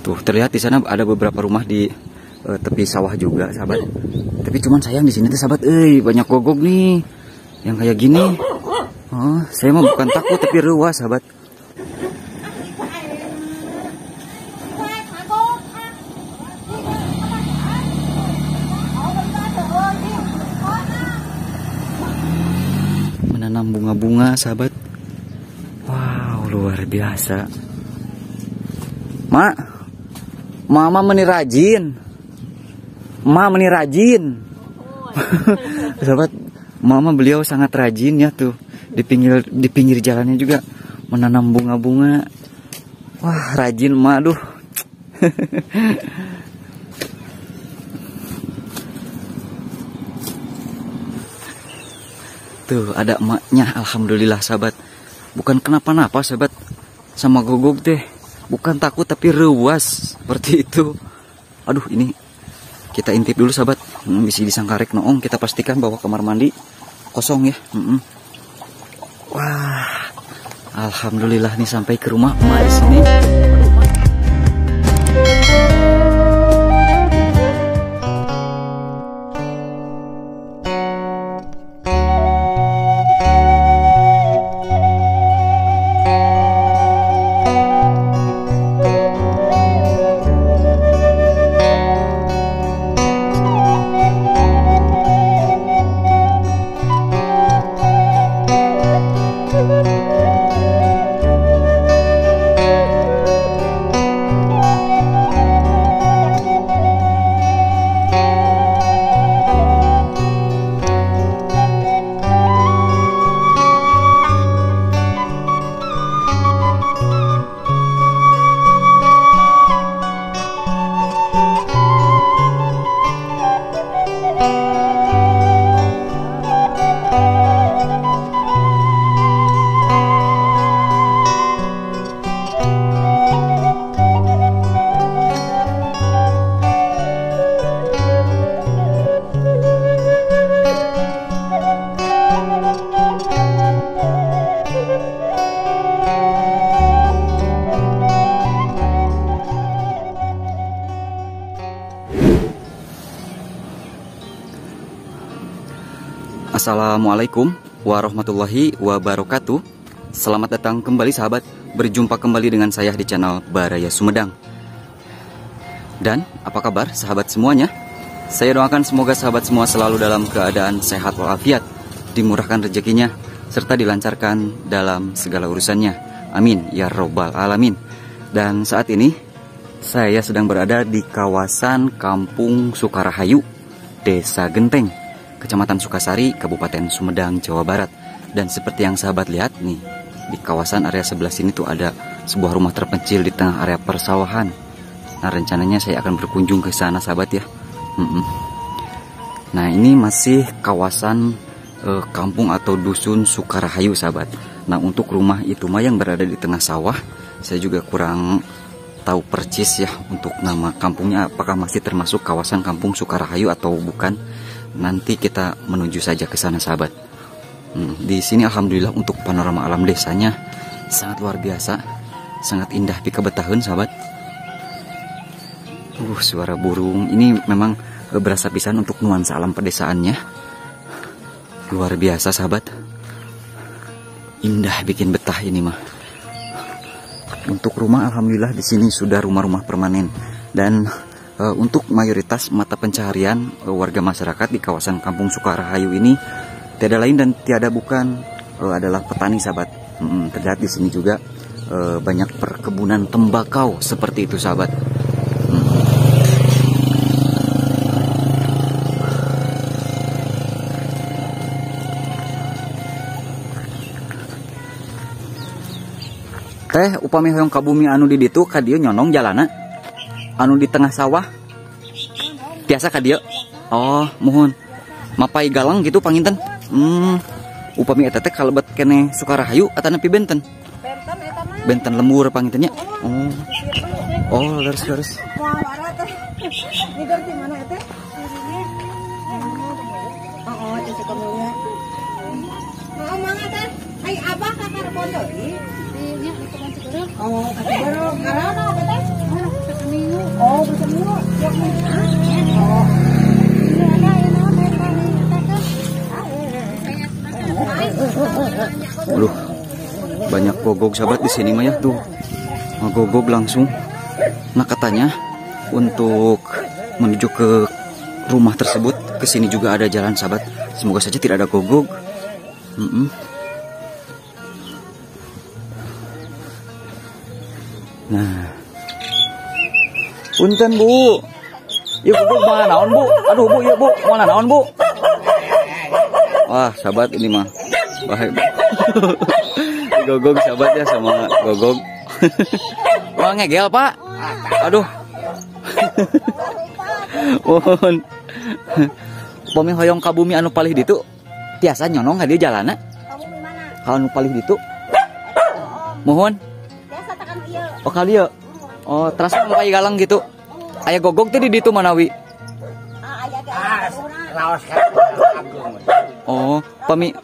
Tuh terlihat di sana ada beberapa rumah di tepi sawah juga, sahabat. Tapi cuman sayang di sini tuh, sahabat, banyak gogok nih yang kayak gini. Oh, saya mah bukan takut tapi rewah, sahabat. Menanam bunga-bunga, sahabat. Wow, luar biasa. Mak, mama meni rajin. Ma meni rajin. Sahabat, mama beliau sangat rajin ya tuh. Di pinggir jalannya juga menanam bunga-bunga. Wah, rajin ma, aduh. Tuh ada emaknya, alhamdulillah, sahabat. Bukan kenapa-napa, sahabat, sama gogok teh. Bukan takut tapi rewas seperti itu. Aduh, ini kita intip dulu, sahabat. Bisa disangkarek noong. Kita pastikan bahwa kamar mandi kosong ya. Wah, alhamdulillah nih sampai ke rumah emak di sini. Assalamualaikum warahmatullahi wabarakatuh. Selamat datang kembali, sahabat. Berjumpa kembali dengan saya di channel Baraya Sumedang. Dan apa kabar sahabat semuanya? Saya doakan semoga sahabat semua selalu dalam keadaan sehat walafiat, dimurahkan rezekinya, serta dilancarkan dalam segala urusannya. Amin ya robbal alamin. Dan saat ini saya sedang berada di kawasan Kampung Sukarahayu, Desa Genteng, Kecamatan Sukasari, Kabupaten Sumedang, Jawa Barat. Dan seperti yang sahabat lihat nih, di kawasan area sebelah sini tuh ada sebuah rumah terpencil di tengah area persawahan. Nah, rencananya saya akan berkunjung ke sana, sahabat ya. Nah, ini masih kawasan kampung atau dusun Sukarahayu, sahabat. Nah, untuk rumah itu mah yang berada di tengah sawah, saya juga kurang tahu percis ya untuk nama kampungnya, apakah masih termasuk kawasan Kampung Sukarahayu atau bukan. Nanti kita menuju saja ke sana, sahabat. Di sini alhamdulillah untuk panorama alam desanya sangat luar biasa, sangat indah pika betahun, sahabat. Suara burung ini memang berasa pisan untuk nuansa alam pedesaannya. Luar biasa, sahabat. Indah bikin betah ini mah. Untuk rumah alhamdulillah di sini sudah rumah-rumah permanen. Dan untuk mayoritas mata pencaharian warga masyarakat di kawasan Kampung Sukarahayu ini tiada lain dan tiada bukan adalah petani, sahabat. Terlihat di sini juga banyak perkebunan tembakau seperti itu, sahabat. Teh upami hoyong kabumi anu di ditu ka dieu nyonong jalana anu di tengah sawah biasa ka dieu. Oh, mohon mapai galang gitu panginten. Upami eta teh kalebet kene Sukarahayu atau nepi benten? Benten eta mah. Benten lembur pangintennya. Oh, leres. Nidor di mana eta? Oh, di sekolahnya. Oh, mangga teh. Ai abah ka Karbon deui. Oh, baru karena apa teh? gogog sahabat di sini mah ya tuh. Gogog langsung. Nah katanya untuk menuju ke rumah tersebut ke sini juga ada jalan sahabat. Semoga saja tidak ada gogog. Nah, punten Bu. Iya Bu, mana naon Bu? Aduh Bu, iya Bu, mana naon Bu? Wah sahabat ini mah bahaya. Gogog sahabat ya sama gogog. Wah ngegel Pak. Aduh. Mohon. Pami hoyong ka bumi anu palih ditu. Tiasa nyonong hadiah jalana. Kamu di mana? Kalau anu palih ditu. Mohon. Biasa tekan ieu. Oh kali ya. Oh terasa mulai galang gitu. Aya gogog teh di ditu manawi. Aya ge. Laos agung. Oh, pami.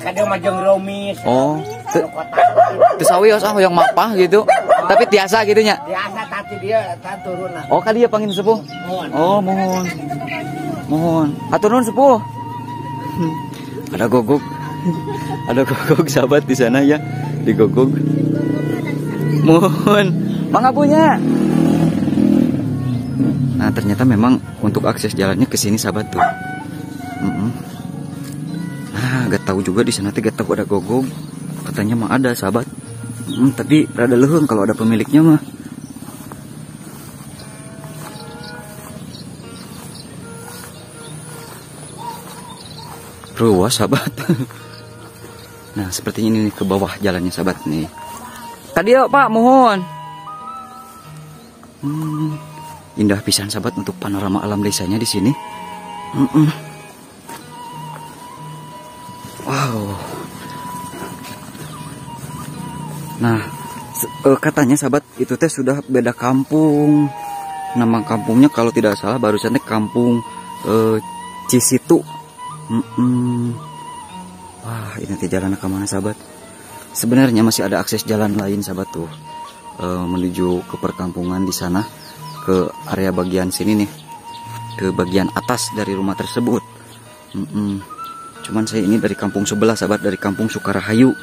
Kadang majeng romis. Oh. Teu sawios hoyong mapah gitu. Tapi tiasa gitu nya. Biasa tapi dia turun lah. Oh kali ya pangin sepuh. Mohon. Oh mohon. Mohon. Atur nuhun sepuh. Ada gogog. Ada gogog sahabat di sana ya. Di gogog. Mohon. Mangga punya. Nah ternyata memang untuk akses jalannya ke sini sahabat tuh. Nah gak tahu juga di sana tuh gak tahu ada gogog. Katanya mah ada sahabat. Tapi rada leuheung kalau ada pemiliknya mah. Ruas sahabat. Nah sepertinya ini ke bawah jalannya sahabat nih. Tadi ya Pak mohon. Indah pisan sahabat untuk panorama alam desanya di sini. Wow. Nah katanya sahabat itu teh sudah beda kampung. Nama kampungnya kalau tidak salah barusan teh kampung Cisitu. Wah ini teh jalan ke mana sahabat? Sebenarnya masih ada akses jalan lain sahabat tuh menuju ke perkampungan di sana, ke area bagian sini nih, ke bagian atas dari rumah tersebut. Cuman saya ini dari kampung sebelah sahabat, dari kampung Sukarahayu.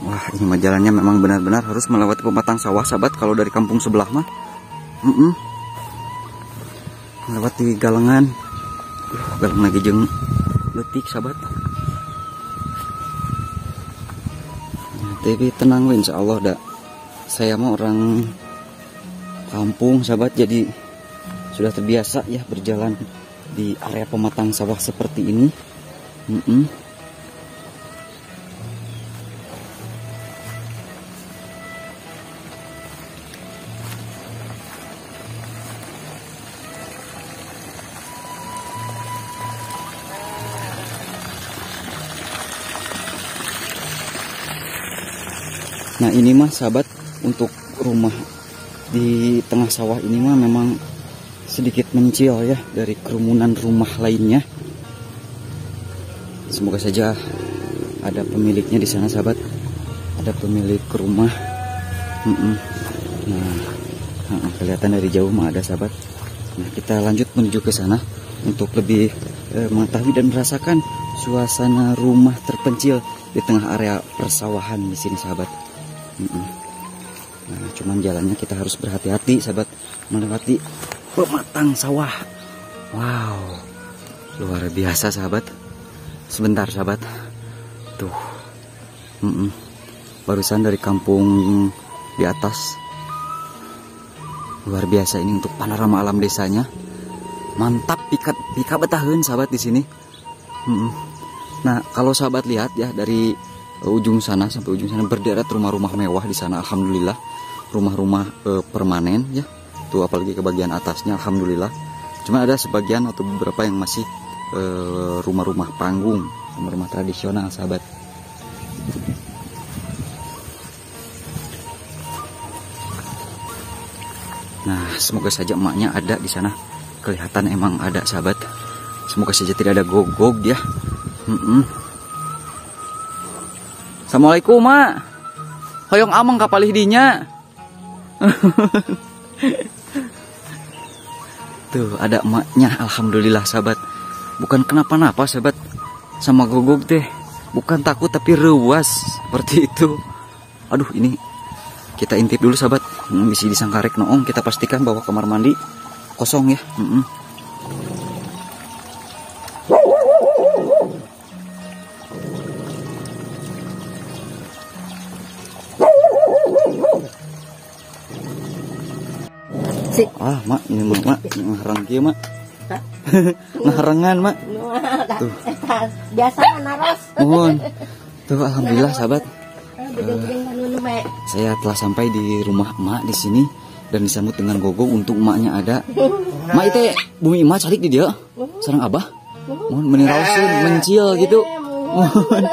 Wah ini mah jalannya memang benar-benar harus melewati pematang sawah sahabat kalau dari kampung sebelah mah. Melewati galengan. Galang lagi jeng letik sahabat. Tapi tenang insya Allah dah. Saya mah orang kampung sahabat, jadi sudah terbiasa ya berjalan di area pematang sawah seperti ini. Nah ini mah sahabat untuk rumah di tengah sawah ini mah memang sedikit mencil ya dari kerumunan rumah lainnya. Semoga saja ada pemiliknya di sana sahabat, ada pemilik rumah. Nah kelihatan dari jauh mah ada sahabat. Nah kita lanjut menuju ke sana untuk lebih mengetahui dan merasakan suasana rumah terpencil di tengah area persawahan di sini sahabat. Nah, cuman jalannya kita harus berhati-hati sahabat melewati pematang sawah. Wow, luar biasa sahabat. Sebentar sahabat, tuh, barusan dari kampung di atas. Luar biasa ini untuk panorama alam desanya. Mantap pikat betaheun sahabat di sini. Nah kalau sahabat lihat ya dari ujung sana sampai ujung sana berderet rumah-rumah mewah di sana, alhamdulillah. Rumah-rumah permanen ya, tuh apalagi ke bagian atasnya, alhamdulillah. Cuma ada sebagian atau beberapa yang masih rumah-rumah panggung, rumah-rumah tradisional sahabat. Nah semoga saja emaknya ada di sana, kelihatan emang ada sahabat. Semoga saja tidak ada gogog ya. Assalamualaikum mak. Hoyong amang kapalih dinya. Tuh ada emaknya, alhamdulillah sahabat. Bukan kenapa-napa sahabat sama Gogog teh. Bukan takut tapi rewas seperti itu. Aduh ini kita intip dulu sahabat. Bisa disangka rek noong. Kita pastikan bahwa kamar mandi kosong ya. Ah mak ini mak ngarang kieu mak. Ngarangan mak. Tuh. Biasa naros. Mohon. Tuh alhamdulillah sahabat. Saya telah sampai di rumah emak di sini dan disambut dengan Gogog untuk emaknya ada. Mak itu bumi emak calik di dia. Sareng abah. Mohon meniraoseun mencil gitu. Mohon.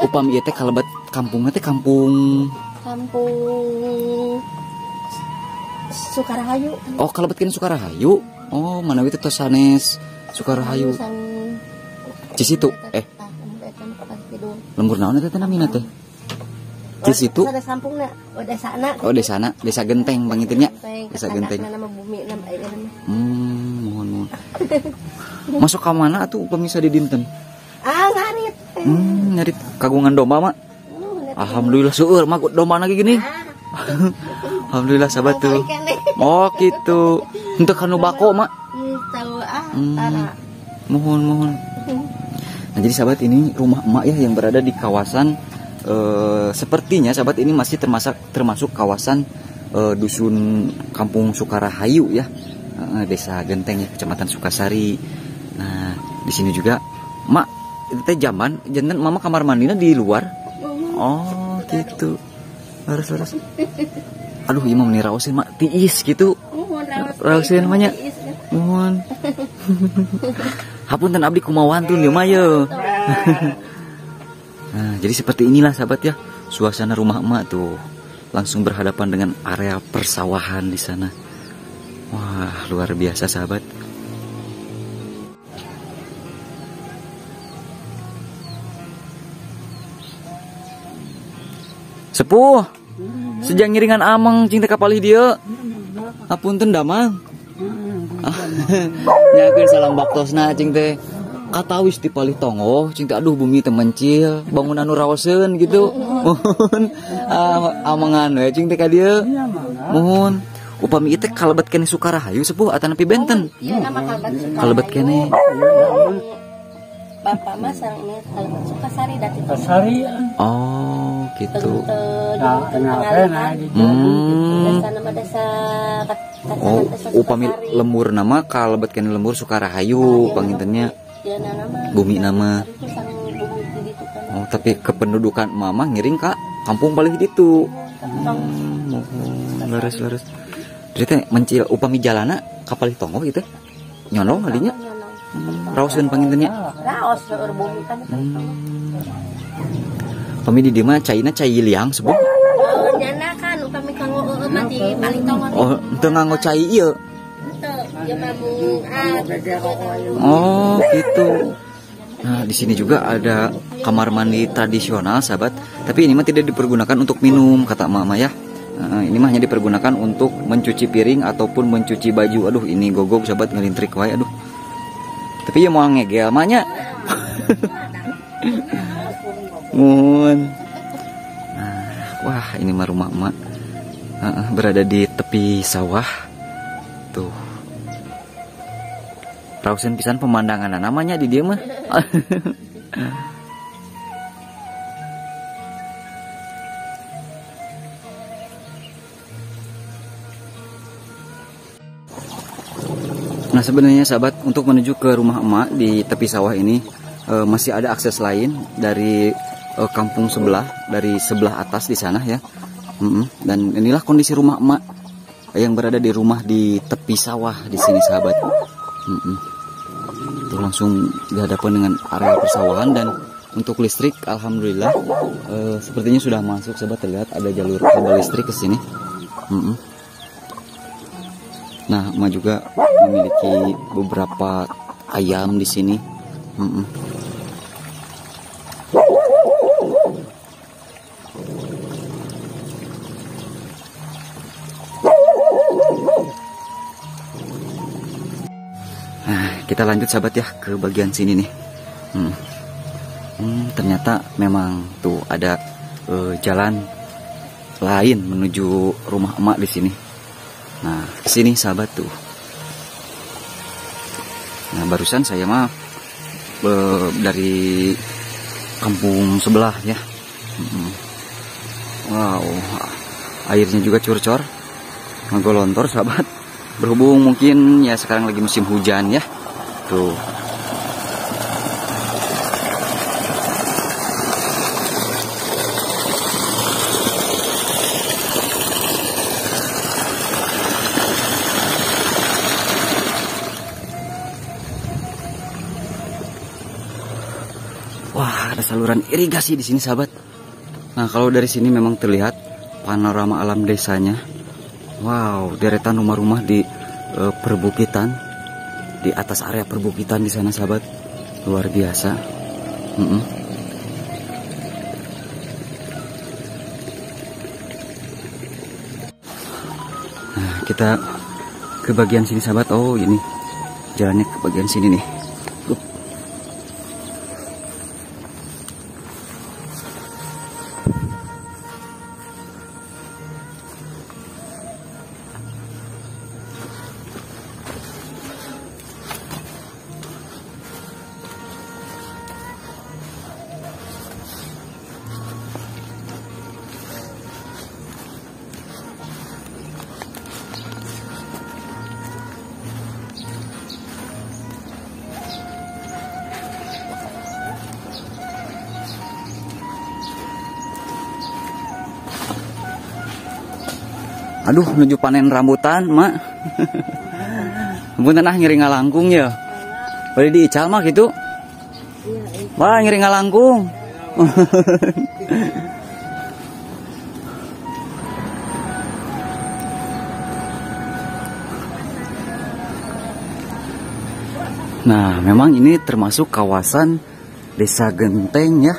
Upami ieu teh kalebat kampungnya teh kampung Sukarahayu. Oh, kalebatkeun Sukarahayu. Oh, mana itu tos sanes Sukarahayu. Cisitu. Lembur naon eta teh namina teh? Cisitu. Desana, Desa Genteng pangitunnya. Desa Genteng. Mohon. Masuk ka mana atuh pemirsa di dinten? Ngarit. Ngarit kagungan domba mak. Alhamdulillah seueur mah domba lagi gini. Alhamdulillah sahabat tuh. Oh gitu. Untuk kanu bako mak. Mohon. Nah jadi sahabat ini rumah emak ya yang berada di kawasan sepertinya sahabat ini masih termasuk kawasan dusun Kampung Sukarahayu ya. Desa Genteng ya, Kecamatan Sukasari. Nah, di sini juga mak itu teh jantan mama kamar mandinya di luar. Oh gitu. Harus. Aduh, imam nih rausin mak tiis gitu. Rausin namanya. Mohon. Hapunten abdi kumawan tuh ieu mah ye. Nah, jadi seperti inilah sahabat ya suasana rumah emak tuh. Langsung berhadapan dengan area persawahan di sana. Wah, luar biasa sahabat. Sepuh, sejak ngiringan amang cinta kapalih dia. Apunten damang. Nyakeun salam baktosna cing teh. Katawis ti palih tongo, cing teh aduh bumi teh mencil, bangunan nu raoseun gitu. Mohon amangan we cing teh ka dieu. Mohon. Upami ieu teh kalebat keneh Sukarahayu sepuh atawa nepi benten. Kalebat keneh. Bapak mah sareng ini kalebat Sukasari dati Sukasari. Oh, gitu. Oh, upami lembur nama kalebat keneh lembur Sukarahayu pangintennya. Bumi nama. Oh, tapi kependudukan mama ngiring ka kampung paling ditu. Laras. Jadi teh mencil upami jalana kapal tonggo gitu. Nyonong adinya. Raoseun pangintennya. Raos seueur bumi kan. Pami di dieu mah caina cai liang sebuah. Nyana kan upami kanggo mah di paling tonggo. Oh, teu nganggo cai ieu. Oh, gitu. Nah, di sini juga ada kamar mandi tradisional, sahabat. Tapi ini mah tidak dipergunakan untuk minum, kata mama ya. Ini mah hanya dipergunakan untuk mencuci piring ataupun mencuci baju. Aduh, ini Gogog sahabat ngelintrik wae, aduh. Tapi ya mau ngegel mahnya. Mun. Nah, wah, ini mah rumah emak. Berada di tepi sawah. Tuh. Rausen pisan pemandangan namanya di dia mah. Nah sebenarnya sahabat, untuk menuju ke rumah emak di tepi sawah ini masih ada akses lain dari kampung sebelah, dari sebelah atas di sana ya. Dan inilah kondisi rumah emak yang berada di rumah di tepi sawah di sini sahabat. Itu langsung dihadapkan dengan area persawahan, dan untuk listrik alhamdulillah sepertinya sudah masuk sahabat. Terlihat ada jalur kabel listrik ke sini. Nah, emak juga memiliki beberapa ayam di sini. kita lanjut sahabat ya ke bagian sini nih. Ternyata memang tuh ada jalan lain menuju rumah emak di sini. Nah, sini sahabat tuh. Nah, barusan saya mah dari kampung sebelah ya. Wow, airnya juga curcor, ngegolontor sahabat. Berhubung mungkin ya sekarang lagi musim hujan ya. Tuh. Wah, ada saluran irigasi di sini sahabat. Nah, kalau dari sini memang terlihat panorama alam desanya. Wow, deretan rumah-rumah di perbukitan, di atas area perbukitan di sana sahabat, luar biasa. Nah, kita ke bagian sini sahabat. Oh, ini jalannya ke bagian sini nih. Aduh, menuju panen rambutan, Mak. Punten ngiri ngalangkung ya. Boleh diical mah gitu. Wah, ngiri ngalangkung. Nah, memang ini termasuk kawasan Desa Genteng ya,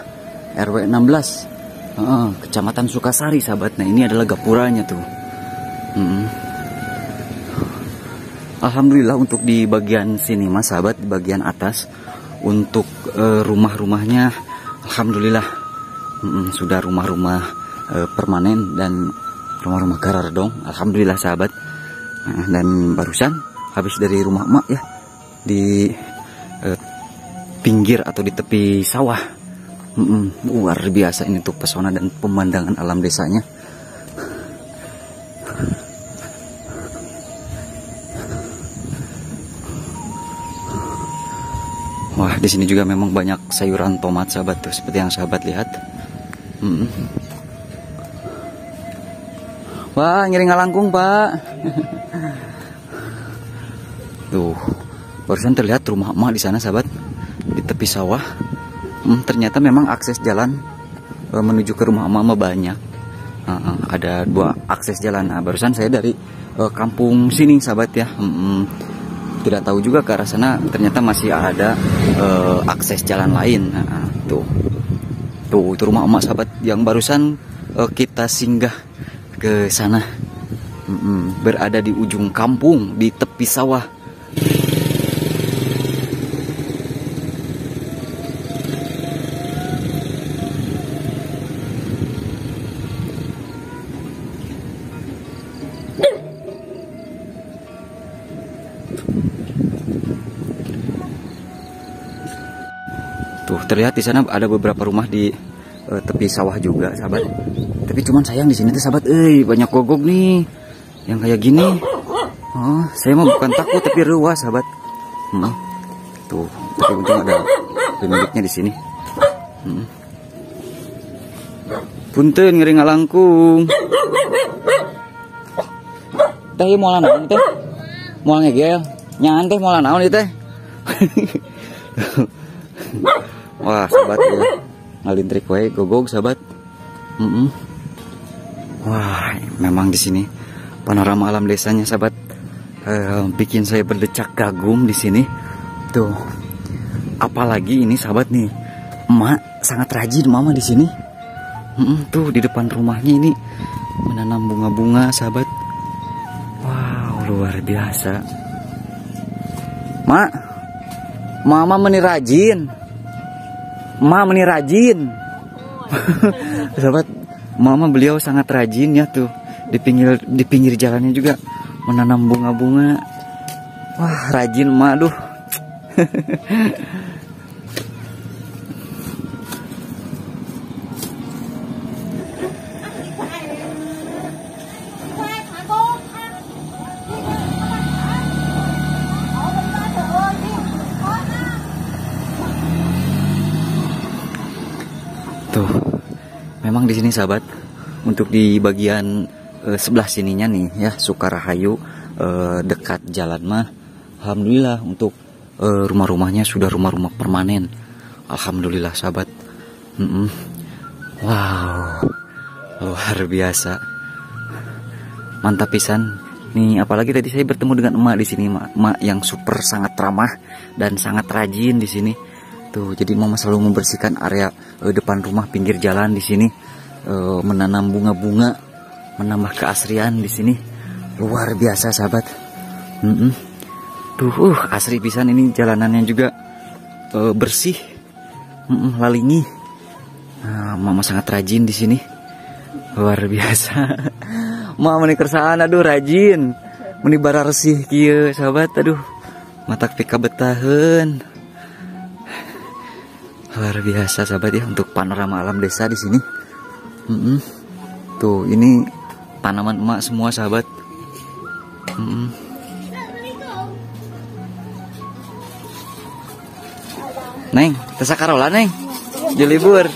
RW 16. Kecamatan Sukasari, sahabat. Nah, ini adalah gapuranya tuh. Alhamdulillah untuk di bagian sini mas sahabat, di bagian atas untuk rumah-rumahnya alhamdulillah sudah rumah-rumah permanen dan rumah-rumah karar dong, alhamdulillah sahabat. Dan barusan habis dari rumah emak ya, di pinggir atau di tepi sawah. Luar biasa ini tuh pesona dan pemandangan alam desanya. Wah, di sini juga memang banyak sayuran tomat sahabat tuh, seperti yang sahabat lihat. Wah, ngiring ngalangkung pak. Tuh, barusan terlihat rumah emak di sana sahabat, di tepi sawah. Ternyata memang akses jalan menuju ke rumah emak banyak. Ada 2 akses jalan. Nah, barusan saya dari kampung sini sahabat ya. Tidak tahu juga ke arah sana ternyata masih ada akses jalan lain. Tuh itu rumah emak sahabat yang barusan kita singgah ke sana. Berada di ujung kampung di tepi sawah. Tuh terlihat di sana ada beberapa rumah di tepi sawah juga sahabat. Tapi cuman sayang di sini tuh sahabat, banyak gogok nih yang kayak gini. Saya mah bukan takut tapi ruas sahabat. Tuh, tapi untung ada pemiliknya di sini. Punten ngeri ngalangkung. Teh mau naon teh? Mau ngegel? Nyan teh mau naon ieu teh? Wah, sahabat ya. Ngalintrik wae gogog sahabat. Wah, memang di sini panorama alam desanya sahabat bikin saya berdecak kagum di sini. Tuh. Apalagi ini sahabat nih. Emak sangat rajin mama di sini. Tuh di depan rumahnya ini menanam bunga-bunga sahabat. Wow, luar biasa. Mak, Mama meni rajin. Mama meni rajin. Sahabat, mama beliau sangat rajin ya tuh. Di pinggir jalannya juga menanam bunga-bunga. Wah, rajin emak, aduh. Tuh, memang di sini sahabat, untuk di bagian sebelah sininya nih ya, Sukarahayu, dekat jalan mah, alhamdulillah untuk rumah-rumahnya sudah rumah-rumah permanen. Alhamdulillah sahabat. Wow, luar biasa, mantap pisan. Nih, apalagi tadi saya bertemu dengan emak di sini, emak yang super sangat ramah dan sangat rajin di sini. Tuh, jadi mama selalu membersihkan area depan rumah, pinggir jalan di sini, menanam bunga-bunga, menambah keasrian di sini. Luar biasa sahabat. Tuh, asri pisan ini, jalanannya juga bersih, lalingi. Nah, mama sangat rajin di sini. Luar biasa. Mama meni kersaan, aduh rajin. Meni bara resih kieu sahabat, aduh. Matak pika betaheun. Luar biasa sahabat ya, untuk panorama alam desa di sini. Tuh, ini tanaman emak semua sahabat. Neng, tesa karola neng, di libur.